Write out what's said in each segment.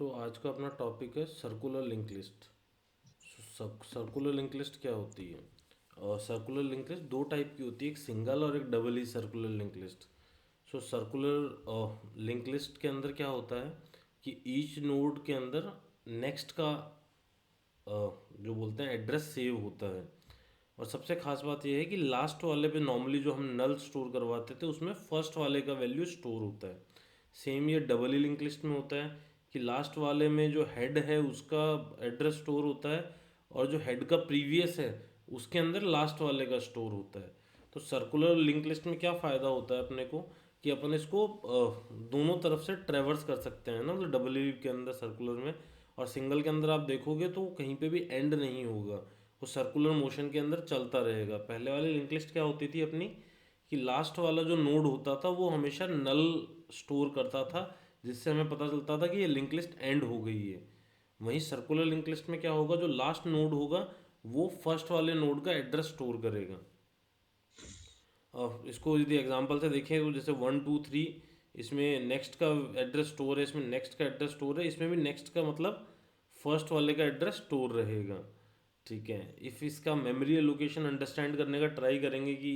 आज का अपना टॉपिक है circular link list. Circular link list क्या होती है? और सर्कुलर लिंक लिस्ट दो टाइप की होती है, एक सिंगल और एक डबल ही circular link list. Circular link list के अंदर क्या होता है कि ईच नोड के अंदर नेक्स्ट का जो बोलते हैं एड्रेस सेव होता है। और सबसे खास बात यह है कि लास्ट वाले पे नॉर्मली जो हम नल स्टोर करवाते थे उसमें फर्स्ट वाले का वैल्यू स्टोर होता है। सेम ये डबल ही लिंक लिस्ट में होता है कि लास्ट वाले में जो हेड है उसका एड्रेस स्टोर होता है, और जो हेड का प्रीवियस है उसके अंदर लास्ट वाले का स्टोर होता है। तो सर्कुलर लिंक लिस्ट में क्या फ़ायदा होता है अपने को कि अपन इसको दोनों तरफ से ट्रेवर्स कर सकते हैं ना, मतलब डबल ई के अंदर सर्कुलर में। और सिंगल के अंदर आप देखोगे तो कहीं पे भी एंड नहीं होगा, वो सर्कुलर मोशन के अंदर चलता रहेगा। पहले वाली लिंक लिस्ट क्या होती थी अपनी कि लास्ट वाला जो नोड होता था वो हमेशा नल स्टोर करता था, जिससे हमें पता चलता था कि ये लिंक लिस्ट एंड हो गई है। वहीं सर्कुलर लिंक लिस्ट में क्या होगा, जो लास्ट नोड होगा वो फर्स्ट वाले नोड का एड्रेस स्टोर करेगा। इसको यदि एग्जांपल से देखें तो जैसे 1 2 3, इसमें नेक्स्ट का एड्रेस स्टोर है, इसमें नेक्स्ट का एड्रेस स्टोर है, इसमें भी नेक्स्ट का मतलब फर्स्ट वाले का एड्रेस स्टोर रहेगा। ठीक है, इफ़ इसका मेमोरी एलोकेशन अंडरस्टैंड करने का ट्राई करेंगे कि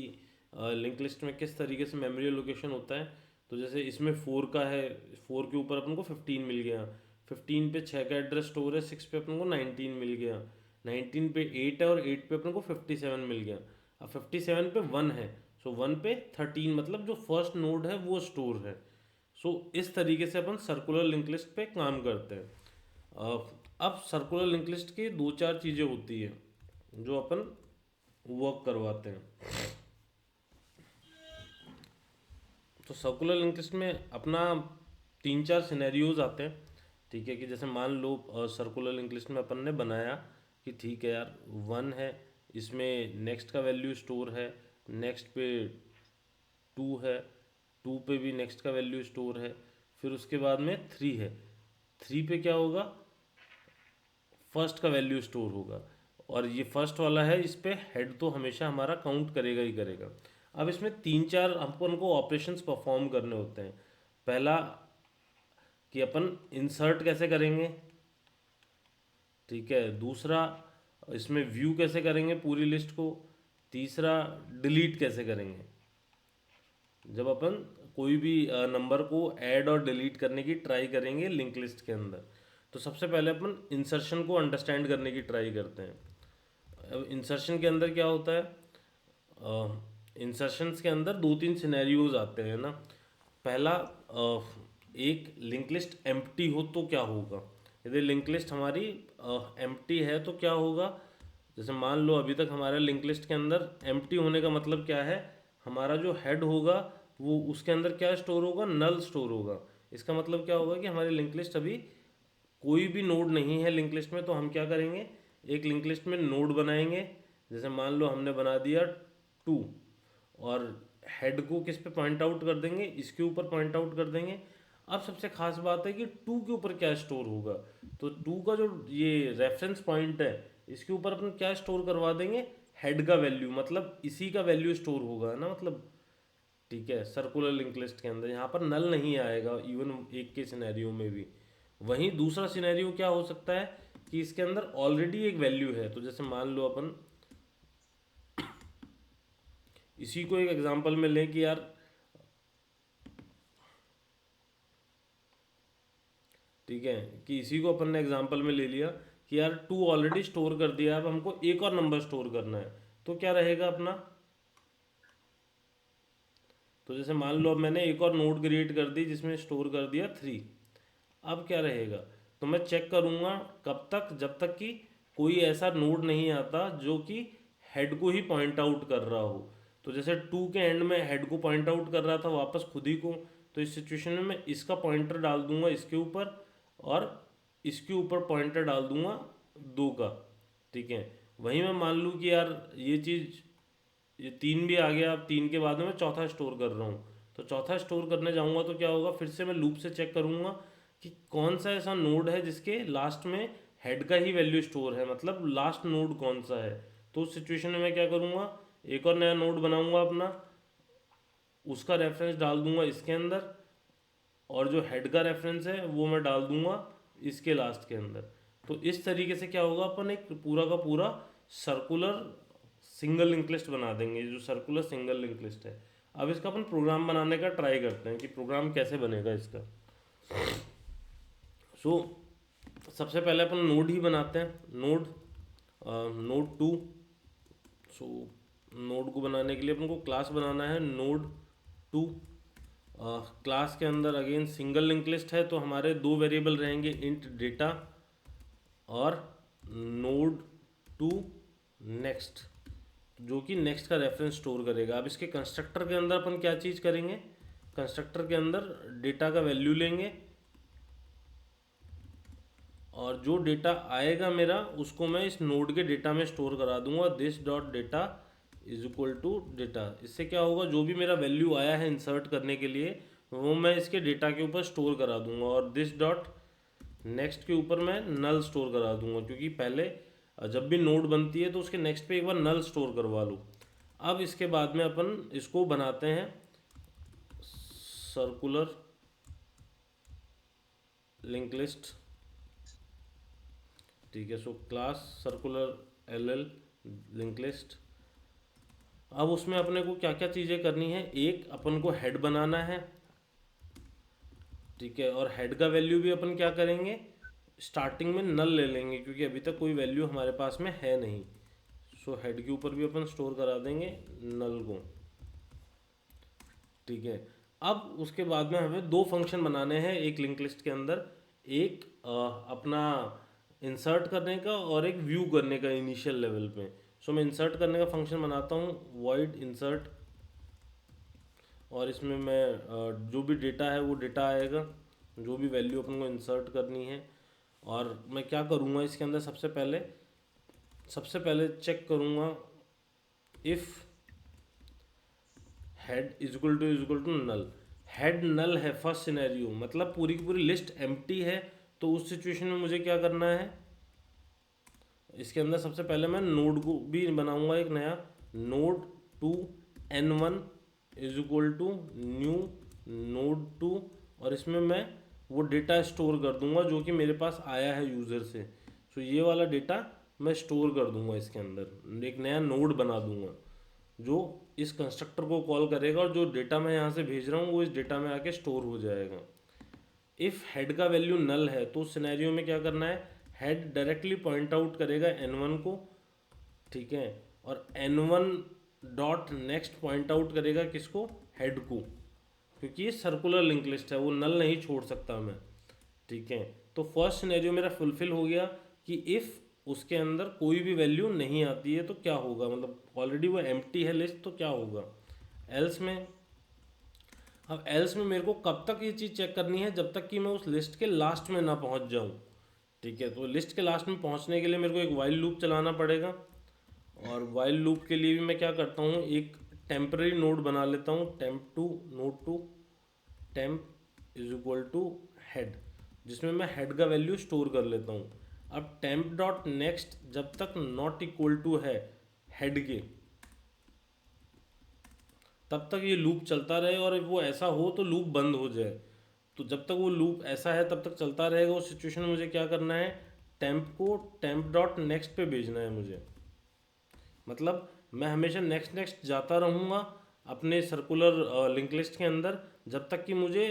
लिंक लिस्ट में किस तरीके से मेमोरी एलोकेशन होता है, तो जैसे इसमें 4 का है, 4 के ऊपर अपन को 15 मिल गया, 15 पे 6 का एड्रेस स्टोर है, 6 पे अपन को 19 मिल गया, 19 पे 8 है और 8 पे अपन को 57 मिल गया। अब 57 पे 1 है, सो 1 पे 13, मतलब जो फर्स्ट नोड है वो स्टोर है। इस तरीके से अपन सर्कुलर लिंक लिस्ट पे काम करते हैं। अब सर्कुलर लिंक लिस्ट की दो चार चीज़ें होती है जो अपन वर्क करवाते हैं। तो सर्कुलर लिंक लिस्ट में अपना तीन चार सिनेरियोज आते हैं। ठीक है, कि जैसे मान लो सर्कुलर लिंक लिस्ट में अपन ने बनाया कि ठीक है यार 1 है, इसमें नेक्स्ट का वैल्यू स्टोर है, नेक्स्ट पे 2 है, 2 पे भी नेक्स्ट का वैल्यू स्टोर है, फिर उसके बाद में 3 है, 3 पे क्या होगा, फर्स्ट का वैल्यू स्टोर होगा। और ये फर्स्ट वाला है, इस पे हेड तो हमेशा हमारा काउंट करेगा ही करेगा। अब इसमें तीन चार अपन को ऑपरेशंस परफॉर्म करने होते हैं। पहला कि अपन इंसर्ट कैसे करेंगे, ठीक है। दूसरा, इसमें व्यू कैसे करेंगे पूरी लिस्ट को। तीसरा, डिलीट कैसे करेंगे जब अपन कोई भी नंबर को ऐड और डिलीट करने की ट्राई करेंगे लिंक लिस्ट के अंदर। तो सबसे पहले अपन इंसर्शन को अंडरस्टैंड करने की ट्राई करते हैं। अब इंसर्शन के अंदर क्या होता है, इंसर्शंस के अंदर दो तीन सिनेरियोज आते हैं ना। पहला, एक लिंक लिस्ट एम्प्टी हो तो क्या होगा, यदि लिंक लिस्ट हमारी एम्प्टी है तो क्या होगा। जैसे मान लो अभी तक हमारे लिंक लिस्ट के अंदर एम्प्टी होने का मतलब क्या है, हमारा जो हेड होगा वो उसके अंदर क्या स्टोर होगा, नल स्टोर होगा। इसका मतलब क्या होगा कि हमारी लिंक लिस्ट अभी कोई भी नोड नहीं है लिंक लिस्ट में। तो हम क्या करेंगे, एक लिंक लिस्ट में नोड बनाएंगे। जैसे मान लो हमने बना दिया 2, और हेड को किस पे पॉइंट आउट कर देंगे, इसके ऊपर पॉइंट आउट कर देंगे। अब सबसे खास बात है कि 2 के ऊपर क्या स्टोर होगा। तो 2 का जो ये रेफरेंस पॉइंट है, इसके ऊपर अपन क्या स्टोर करवा देंगे, हेड का वैल्यू, मतलब इसी का वैल्यू स्टोर होगा ना, मतलब। ठीक है, सर्कुलर लिंक लिस्ट के अंदर यहाँ पर नल नहीं आएगा इवन एक के सिनेरियो में भी। वहीं दूसरा सिनेरियो क्या हो सकता है कि इसके अंदर ऑलरेडी एक वैल्यू है। तो जैसे मान लो अपन इसी को एक एग्जांपल में लें कि यार, ठीक है, कि इसी को अपन ने एग्जांपल में ले लिया कि यार 2 ऑलरेडी स्टोर कर दिया, अब हमको एक और नंबर स्टोर करना है। तो क्या रहेगा अपना, तो जैसे मान लो अब मैंने एक और नोड क्रिएट कर दी जिसमें स्टोर कर दिया 3। अब क्या रहेगा, तो मैं चेक करूँगा कब तक, जब तक कि कोई ऐसा नोड नहीं आता जो कि हेड को ही पॉइंट आउट कर रहा हो। तो जैसे 2 के एंड में हेड को पॉइंट आउट कर रहा था वापस खुद ही को, तो इस सिचुएशन में मैं इसका पॉइंटर डाल दूंगा इसके ऊपर, और इसके ऊपर पॉइंटर डाल दूंगा 2 का। ठीक है, वहीं मैं मान लूँ कि यार ये चीज़, ये 3 भी आ गया, अब 3 के बाद में मैं चौथा स्टोर कर रहा हूँ। तो चौथा स्टोर करने जाऊँगा तो क्या होगा, फिर से मैं लूप से चेक करूँगा कि कौन सा ऐसा नोड है जिसके लास्ट में हेड का ही वैल्यू स्टोर है, मतलब लास्ट नोड कौन सा है। तो उस सिचुएशन में मैं क्या करूँगा, एक और नया नोड बनाऊँगा अपना, उसका रेफरेंस डाल दूंगा इसके अंदर, और जो हेड का रेफरेंस है वो मैं डाल दूंगा इसके लास्ट के अंदर। तो इस तरीके से क्या होगा, अपन एक पूरा का पूरा सर्कुलर सिंगल लिंक लिस्ट बना देंगे, जो सर्कुलर सिंगल लिंक लिस्ट है। अब इसका अपन प्रोग्राम बनाने का ट्राई करते हैं कि प्रोग्राम कैसे बनेगा इसका। सो सबसे पहले अपन नोड ही बनाते हैं, नोड 2। सो नोड को बनाने के लिए अपन को क्लास बनाना है नोड 2। क्लास के अंदर अगेन सिंगल लिंक लिस्ट है, तो हमारे दो वेरिएबल रहेंगे, इंट डेटा और नोड 2 नेक्स्ट, जो कि नेक्स्ट का रेफरेंस स्टोर करेगा। अब इसके कंस्ट्रक्टर के अंदर अपन क्या चीज़ करेंगे, कंस्ट्रक्टर के अंदर डेटा का वैल्यू लेंगे और जो डेटा आएगा मेरा उसको मैं इस नोड के डेटा में स्टोर करा दूंगा, this dot data is equal to data. इससे क्या होगा, जो भी मेरा वैल्यू आया है इंसर्ट करने के लिए वो मैं इसके डेटा के ऊपर स्टोर करा दूंगा, और दिस डॉट नेक्स्ट के ऊपर मैं नल स्टोर करा दूंगा, क्योंकि पहले जब भी नोड बनती है तो उसके नेक्स्ट पे एक बार नल स्टोर करवा लूँ। अब इसके बाद में अपन इसको बनाते हैं सर्कुलर लिंक लिस्ट, ठीक है। So class circular LL link list. अब उसमें अपने को क्या क्या चीज़ें करनी है, एक अपन को हेड बनाना है, ठीक है, और हेड का वैल्यू भी अपन क्या करेंगे, स्टार्टिंग में नल ले लेंगे, क्योंकि अभी तक कोई वैल्यू हमारे पास में है नहीं। सो हेड के ऊपर भी अपन स्टोर करा देंगे नल को, ठीक है। अब उसके बाद में हमें दो फंक्शन बनाने हैं एक लिंक लिस्ट के अंदर, एक अपना इंसर्ट करने का और एक व्यू करने का इनिशियल लेवल पे। सो मैं इंसर्ट करने का फंक्शन बनाता हूँ वॉइड इंसर्ट, और इसमें मैं जो भी डेटा है वो डेटा आएगा, जो भी वैल्यू अपन को इंसर्ट करनी है। और मैं क्या करूँगा इसके अंदर, सबसे पहले चेक करूँगा if head is equal to null. Head null है फर्स्ट सिनेरियो, मतलब पूरी की पूरी लिस्ट एम्प्टी है, तो उस सिचुएशन में मुझे क्या करना है, इसके अंदर सबसे पहले मैं नोड को भी बनाऊंगा एक नया, node 2 N1 is equal to new node 2, और इसमें मैं वो डेटा स्टोर कर दूंगा जो कि मेरे पास आया है यूज़र से। सो ये वाला डेटा मैं स्टोर कर दूंगा इसके अंदर, एक नया नोड बना दूंगा जो इस कंस्ट्रक्टर को कॉल करेगा, और जो डेटा मैं यहाँ से भेज रहा हूँ वो इस डेटा में आके स्टोर हो जाएगा। इफ़ हेड का वैल्यू नल है तो उस सिनेरियो में क्या करना है, हेड डायरेक्टली पॉइंट आउट करेगा N1 को, ठीक है, और N1 dot next point out करेगा किसको, हेड को, क्योंकि ये सर्कुलर लिंक लिस्ट है, वो नल नहीं छोड़ सकता मैं, ठीक है। तो फर्स्ट सिनेरियो मेरा फुलफिल हो गया कि इफ़ उसके अंदर कोई भी वैल्यू नहीं आती है तो क्या होगा, मतलब ऑलरेडी वो एम्प्टी है लिस्ट, तो क्या होगा एल्स में। अब एल्स में मेरे को कब तक ये चीज़ चेक करनी है, जब तक कि मैं उस लिस्ट के लास्ट में ना पहुंच जाऊं, ठीक है। तो लिस्ट के लास्ट में पहुंचने के लिए मेरे को एक वाइल लूप चलाना पड़ेगा, और वाइल लूप के लिए भी मैं क्या करता हूँ, एक टेम्पररी नोड बना लेता हूँ, node two temp is equal to head, जिसमें मैं हेड का वैल्यू स्टोर कर लेता हूँ। अब टेम्प डॉट नेक्स्ट जब तक नॉट इक्वल टू है हेड के, तब तक ये लूप चलता रहे, और वो ऐसा हो तो लूप बंद हो जाए। तो जब तक वो लूप ऐसा है तब तक चलता रहेगा। उस सिचुएशन में मुझे क्या करना है, टेम्प को टेम्प डॉट नेक्स्ट पे भेजना है मुझे, मतलब मैं हमेशा नेक्स्ट जाता रहूँगा अपने सर्कुलर लिंक लिस्ट के अंदर, जब तक कि मुझे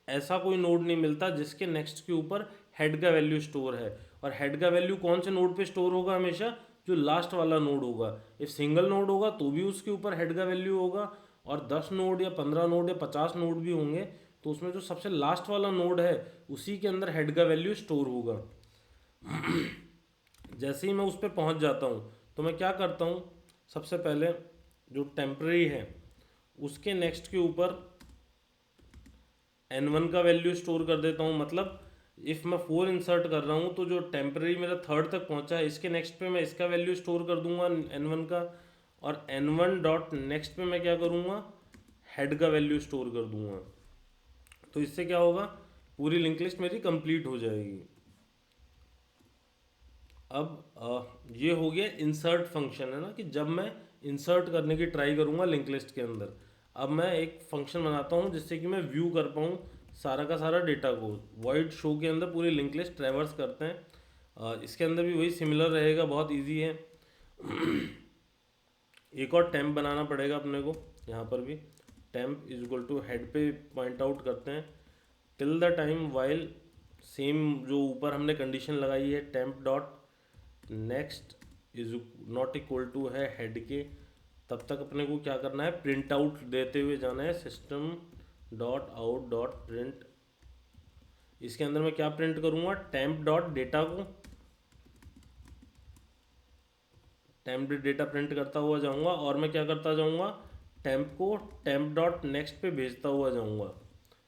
ऐसा कोई नोड नहीं मिलता जिसके नेक्स्ट के ऊपर हेड का वैल्यू स्टोर है। और हेड का वैल्यू कौन से नोड पे स्टोर होगा, हमेशा जो लास्ट वाला नोड होगा। इफ सिंगल नोड होगा तो भी उसके ऊपर हेड का वैल्यू होगा, और 10 नोड या 15 नोड या 50 नोड भी होंगे तो उसमें जो सबसे लास्ट वाला नोड है उसी के अंदर हेड का वैल्यू स्टोर होगा। जैसे ही मैं उस पर पहुँच जाता हूँ तो मैं क्या करता हूँ, सबसे पहले जो टेम्पररी है उसके नेक्स्ट के ऊपर N1 का वैल्यू स्टोर कर देता हूँ। मतलब इफ़ मैं 4 इंसर्ट कर रहा हूँ तो जो टेम्पररी मेरा थर्ड तक पहुँचा है इसके नेक्स्ट पे मैं इसका वैल्यू स्टोर कर दूंगा N1 का, और N1 डॉट नेक्स्ट पे मैं क्या करूँगा, हेड का वैल्यू स्टोर कर दूंगा। तो इससे क्या होगा, पूरी लिंक लिस्ट मेरी कंप्लीट हो जाएगी। अब ये हो गया इंसर्ट फंक्शन, है ना, कि जब मैं इंसर्ट करने की ट्राई करूँगा लिंक लिस्ट के अंदर। अब मैं एक फंक्शन बनाता हूँ जिससे कि मैं व्यू कर पाऊँ सारा का सारा डेटा को void शो के अंदर पूरी लिंक लिस्ट ट्रैवर्स करते हैं। इसके अंदर भी वही सिमिलर रहेगा, बहुत इजी है। एक और टेम्प बनाना पड़ेगा अपने को, यहाँ पर भी temp is equal to head पे पॉइंट आउट करते हैं till the time while, same जो ऊपर हमने कंडीशन लगाई है temp dot next is not equal to है हेड के, तब तक अपने को क्या करना है, प्रिंट आउट देते हुए जाना है system dot out dot print. इसके अंदर मैं क्या प्रिंट करूँगा, टेम्प डॉट डेटा को, टेम्प डेटा प्रिंट करता हुआ जाऊँगा, और मैं क्या करता जाऊँगा, टेम्प को टेम्प डॉट नेक्स्ट पे भेजता हुआ जाऊँगा।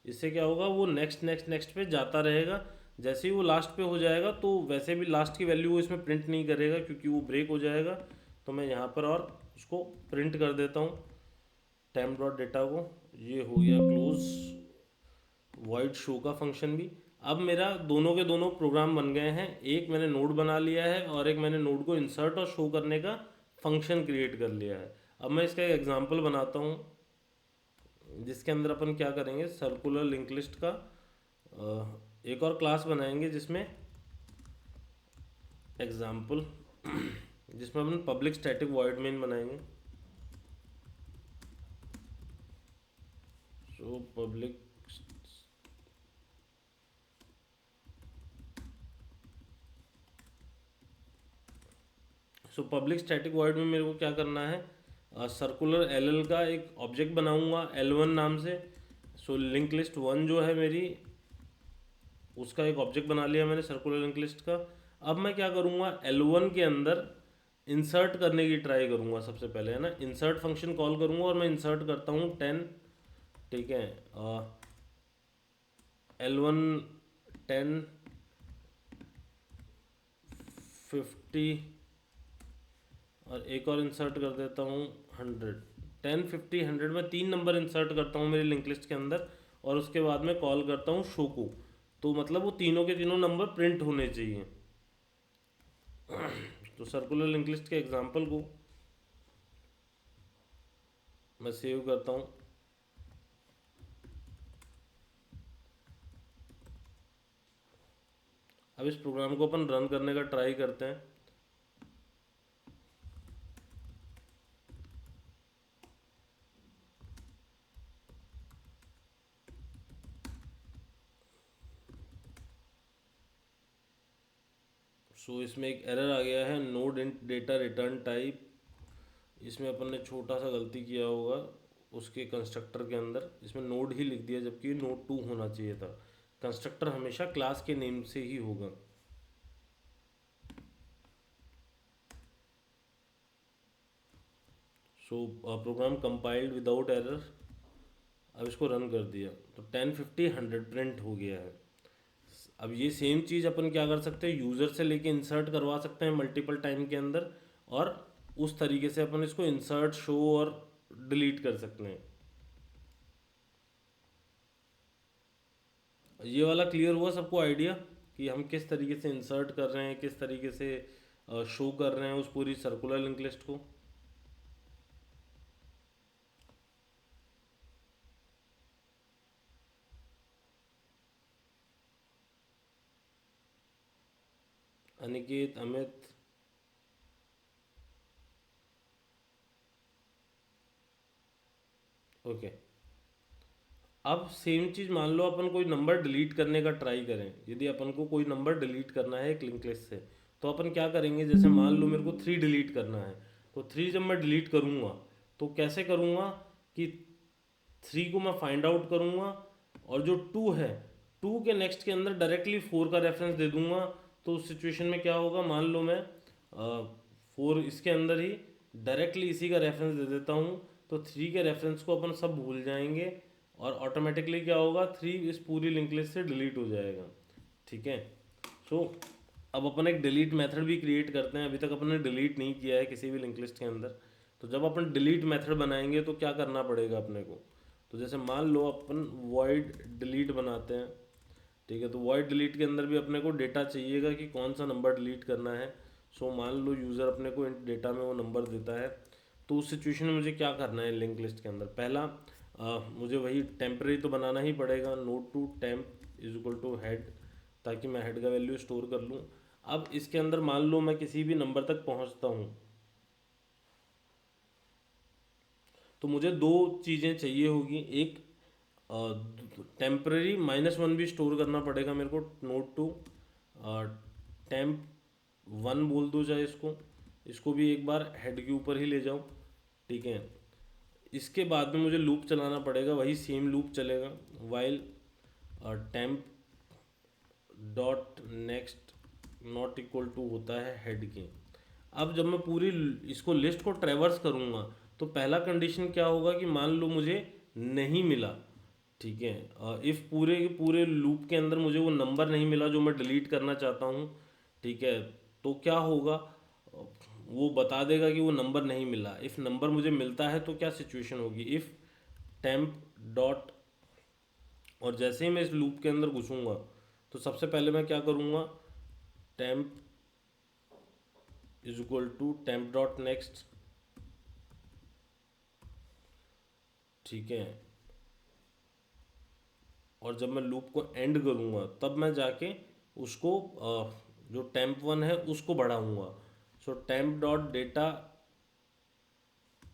इससे क्या होगा, वो नेक्स्ट नेक्स्ट नेक्स्ट पे जाता रहेगा, जैसे ही वो लास्ट पे हो जाएगा तो वैसे भी लास्ट की वैल्यू वो इसमें प्रिंट नहीं करेगा क्योंकि वो ब्रेक हो जाएगा। तो मैं यहाँ पर और उसको प्रिंट कर देता हूँ टेम्प डॉट डेटा को। ये हो गया क्लोज वॉइड शो का फंक्शन भी। अब मेरा दोनों के दोनों प्रोग्राम बन गए हैं, एक मैंने नोड बना लिया है और एक मैंने नोड को इंसर्ट और शो करने का फंक्शन क्रिएट कर लिया है। अब मैं इसका एक एग्जांपल बनाता हूँ जिसके अंदर अपन क्या करेंगे, सर्कुलर लिंक लिस्ट का एक और क्लास बनाएंगे जिसमें एग्जाम्पल जिसमें अपन पब्लिक स्टैटिक वॉइड मेन बनाएंगे। So public public static void में मेरे को क्या करना है, सर्कुलर एल का एक ऑब्जेक्ट बनाऊंगा L1 नाम से। सो लिंक लिस्ट 1 जो है मेरी, उसका एक ऑब्जेक्ट बना लिया मैंने सर्कुलर लिंक लिस्ट का। अब मैं क्या करूँगा, L1 के अंदर इंसर्ट करने की ट्राई करूँगा सबसे पहले, है ना। इंसर्ट फंक्शन कॉल करूँगा और मैं इंसर्ट करता हूँ 10, ठीक है। L1 10 50 और एक और इंसर्ट कर देता हूँ 100। 10 50 100 में 3 नंबर इंसर्ट करता हूँ मेरी लिंक लिस्ट के अंदर, और उसके बाद में कॉल करता हूँ शो को। तो मतलब वो तीनों के तीनों नंबर प्रिंट होने चाहिए। तो सर्कुलर लिंक लिस्ट के एग्जांपल को मैं सेव करता हूँ। अब इस प्रोग्राम को अपन रन करने का ट्राई करते हैं। सो इसमें एक एरर आ गया है, node int data return type. इसमें अपन ने छोटा सा गलती किया होगा उसके कंस्ट्रक्टर के अंदर, इसमें नोड ही लिख दिया जबकि नोड 2 होना चाहिए था। कंस्ट्रक्टर हमेशा क्लास के नेम से ही होगा। सो प्रोग्राम कंपाइल्ड विदाउट एरर। अब इसको रन कर दिया तो 10 50 100 प्रिंट हो गया है। अब ये सेम चीज़ अपन क्या कर सकते हैं, यूज़र से लेके इंसर्ट करवा सकते हैं मल्टीपल टाइम के अंदर, और उस तरीके से अपन इसको इंसर्ट शो और डिलीट कर सकते हैं। ये वाला क्लियर हुआ सबको आइडिया कि हम किस तरीके से इंसर्ट कर रहे हैं, किस तरीके से शो कर रहे हैं उस पूरी सर्कुलर लिंक लिस्ट को। अनिकेत, अमित, ओके। अब सेम चीज़ मान लो अपन कोई नंबर डिलीट करने का ट्राई करें, यदि अपन को कोई नंबर डिलीट करना है एक लिंक लिस्ट से, तो अपन क्या करेंगे, जैसे मान लो मेरे को 3 डिलीट करना है, तो 3 जब मैं डिलीट करूँगा तो कैसे करूँगा कि 3 को मैं फाइंड आउट करूँगा और जो 2 है 2 के नेक्स्ट के अंदर डायरेक्टली 4 का रेफरेंस दे दूंगा। तो उस सिचुएशन में क्या होगा, मान लो मैं 4 इसके अंदर ही डायरेक्टली इसी का रेफरेंस दे देता हूँ, तो 3 के रेफरेंस को अपन सब भूल जाएंगे और ऑटोमेटिकली क्या होगा, 3 इस पूरी लिंक लिस्ट से डिलीट हो जाएगा, ठीक है। सो अब अपन एक डिलीट मेथड भी क्रिएट करते हैं। अभी तक अपन ने डिलीट नहीं किया है किसी भी लिंक लिस्ट के अंदर, तो जब अपन डिलीट मेथड बनाएंगे तो क्या करना पड़ेगा अपने को। तो जैसे मान लो अपन वॉइड डिलीट बनाते हैं, ठीक है। तो वॉइड डिलीट के अंदर भी अपने को डेटा चाहिएगा कि कौन सा नंबर डिलीट करना है। सो मान लो यूज़र अपने को डेटा में वो नंबर देता है, तो उस सिचुएशन में मुझे क्या करना है लिंक लिस्ट के अंदर। पहला मुझे वही टेम्परेरी तो बनाना ही पड़ेगा, node two temp is equal to head, ताकि मैं हेड का वैल्यू स्टोर कर लूँ। अब इसके अंदर मान लो मैं किसी भी नंबर तक पहुँचता हूँ, तो मुझे दो चीज़ें चाहिए होगी। एक टेम्परेरी -1 भी स्टोर करना पड़ेगा मेरे को, नोट टू टेम्प 1 बोल दो चाहे इसको, इसको भी एक बार हेड के ऊपर ही ले जाओ, ठीक है। इसके बाद में मुझे लूप चलाना पड़ेगा, वही सेम लूप चलेगा, while temp dot next not equal to होता है हेड के। अब जब मैं पूरी इसको लिस्ट को ट्रेवर्स करूँगा, तो पहला कंडीशन क्या होगा कि मान लो मुझे नहीं मिला, ठीक है, इफ़ पूरे के पूरे लूप के अंदर मुझे वो नंबर नहीं मिला जो मैं डिलीट करना चाहता हूँ, ठीक है, तो क्या होगा, वो बता देगा कि वो नंबर नहीं मिला। इफ़ नंबर मुझे मिलता है तो क्या सिचुएशन होगी, इफ़ टेम्प डॉट, और जैसे ही मैं इस लूप के अंदर घुसूंगा, तो सबसे पहले मैं क्या करूँगा, temp is equal to temp dot next, ठीक है, और जब मैं लूप को एंड करूँगा तब मैं जाके उसको जो टेम्प 1 है उसको बढ़ाऊँगा। So temp dot data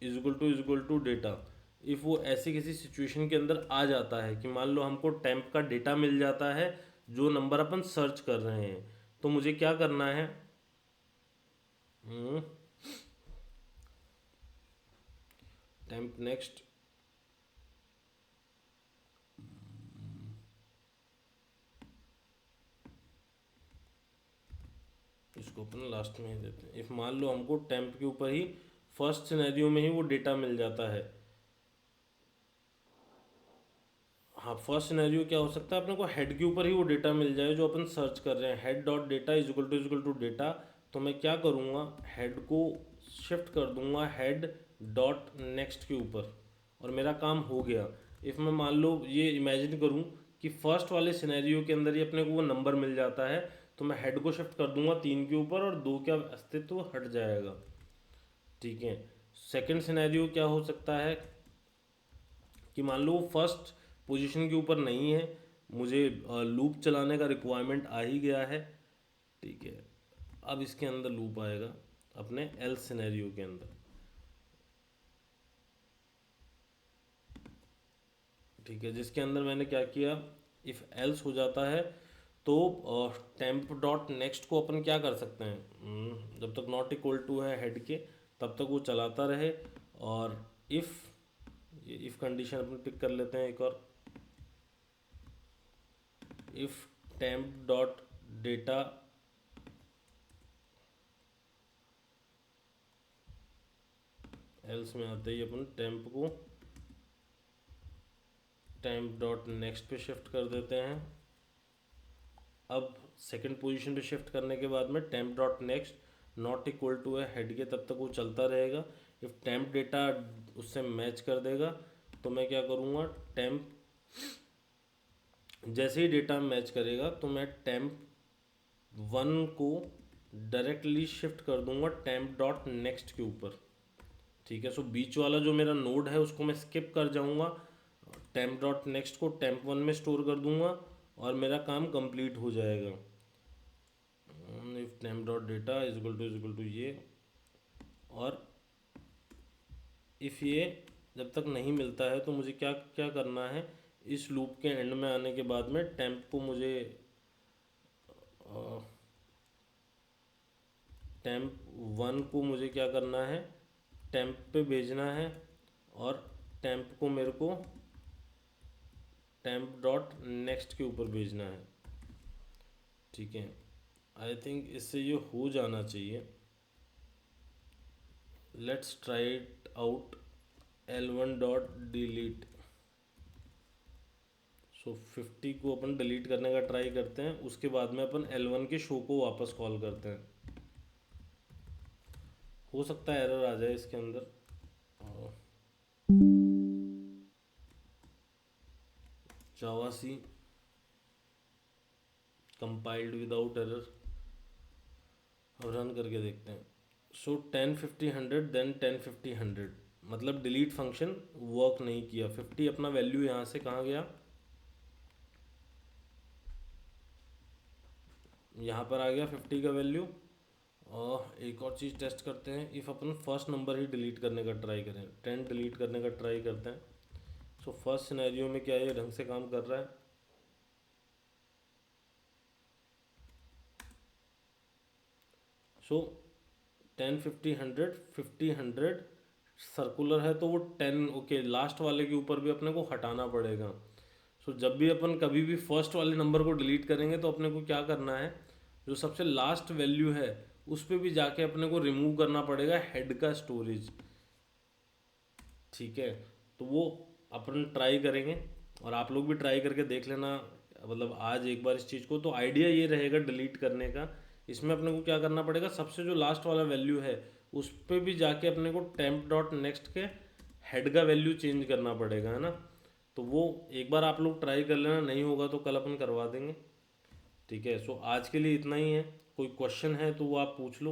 is equal to data. If वो ऐसी किसी सिचुएशन के अंदर आ जाता है कि मान लो हमको टेम्प का डेटा मिल जाता है जो नंबर अपन सर्च कर रहे हैं, तो मुझे क्या करना है, टेम्प नेक्स्ट, इसको अपन लास्ट में ही देते हैं। इफ़ मान लो हमको टेम्प के ऊपर ही फर्स्ट सिनेरियो में ही वो डेटा मिल जाता है, हाँ, फर्स्ट सिनेरियो क्या हो सकता है, अपने को हेड के ऊपर ही वो डेटा मिल जाए जो अपन सर्च कर रहे हैं, head dot data is equal to data. तो मैं क्या करूँगा, हेड को शिफ्ट कर दूंगा हेड डॉट नेक्स्ट के ऊपर, और मेरा काम हो गया। इफ़ मैं मान लो ये इमेजिन करूँ कि फर्स्ट वाले सिनेरियो के अंदर ही अपने को वो नंबर मिल जाता है, तो मैं हेड को शिफ्ट कर दूंगा 3 के ऊपर और 2 का अस्तित्व हट जाएगा, ठीक है। सेकंड सिनेरियो क्या हो सकता है कि मान लो फर्स्ट पोजीशन के ऊपर नहीं है, मुझे लूप चलाने का रिक्वायरमेंट आ ही गया है, ठीक है। अब इसके अंदर लूप आएगा अपने एल सिनेरियो के अंदर, ठीक है, जिसके अंदर मैंने क्या किया, इफ़ एल्स हो जाता है तो टेम्प डॉट नेक्स्ट को अपन क्या कर सकते हैं, जब तक नॉट इक्वल टू है हेड के तब तक वो चलाता रहे। और इफ़, ये इफ़ कंडीशन अपन पिक कर लेते हैं एक और, if temp dot data else में आते ही अपन टेम्प को टेम्प डॉट नेक्स्ट पे शिफ्ट कर देते हैं। अब सेकंड पोजीशन पे शिफ्ट करने के बाद में temp dot next not equal to है हेड के, तब तक वो चलता रहेगा। इफ टेम्प डेटा उससे मैच कर देगा तो मैं क्या करूँगा, टेम्प जैसे ही डेटा मैच करेगा तो मैं टेम्प 1 को डायरेक्टली शिफ्ट कर दूंगा टेम्प डॉट नेक्स्ट के ऊपर, ठीक है। सो बीच वाला जो मेरा नोड है उसको मैं स्किप कर जाऊंगा, टेम्प डॉट नेक्स्ट को टेम्प 1 में स्टोर कर दूंगा और मेरा काम कंप्लीट हो जाएगा। If temp dot data is equal to ये, और इफ़ ये जब तक नहीं मिलता है तो मुझे क्या क्या करना है, इस लूप के एंड में आने के बाद में टेम्प को मुझे टेम्प 1 को मुझे क्या करना है, टेम्प पे भेजना है, और टेम्प को मेरे को टेम्प डॉट नेक्स्ट के ऊपर भेजना है, ठीक है। आई थिंक इससे ये हो जाना चाहिए। Let's try it out, L1 dot delete. So 50 को अपन डिलीट करने का ट्राई करते हैं, उसके बाद में अपन L1 के शो को वापस कॉल करते हैं। हो सकता है एरर आ जाए इसके अंदर, जावा सी कंपाइल्ड विदाउट एरर। अब रन करके देखते हैं। सो 10 50 100 देन 10 50 100, मतलब डिलीट फंक्शन वर्क नहीं किया। 50 अपना वैल्यू यहाँ से कहाँ गया, यहाँ पर आ गया 50 का वैल्यू। और एक और चीज़ टेस्ट करते हैं, if upon first number he delete करने का ट्राई करें, 10 डिलीट करने का ट्राई करते हैं। सो फर्स्ट सिनेरियो में क्या ये ढंग से काम कर रहा है? सो 10 50 100, 50 100 सर्कुलर है तो वो 10 ओके, लास्ट वाले के ऊपर भी अपने को हटाना पड़ेगा। सो जब भी अपन कभी भी फर्स्ट वाले नंबर को डिलीट करेंगे तो अपने को क्या करना है, जो सबसे लास्ट वैल्यू है उस पर भी जाके अपने को रिमूव करना पड़ेगा हेड का स्टोरेज। ठीक है, तो वो अपन ट्राई करेंगे और आप लोग भी ट्राई करके देख लेना, मतलब आज एक बार इस चीज़ को। तो आइडिया ये रहेगा डिलीट करने का, इसमें अपने को क्या करना पड़ेगा, सबसे जो लास्ट वाला वैल्यू है उस पर भी जाके अपने को टेम्प डॉट नेक्स्ट के हेड का वैल्यू चेंज करना पड़ेगा, है ना। तो वो एक बार आप लोग ट्राई कर लेना, नहीं होगा तो कल अपन करवा देंगे। ठीक है, सो आज के लिए इतना ही है। कोई क्वेश्चन है तो वो आप पूछ लो।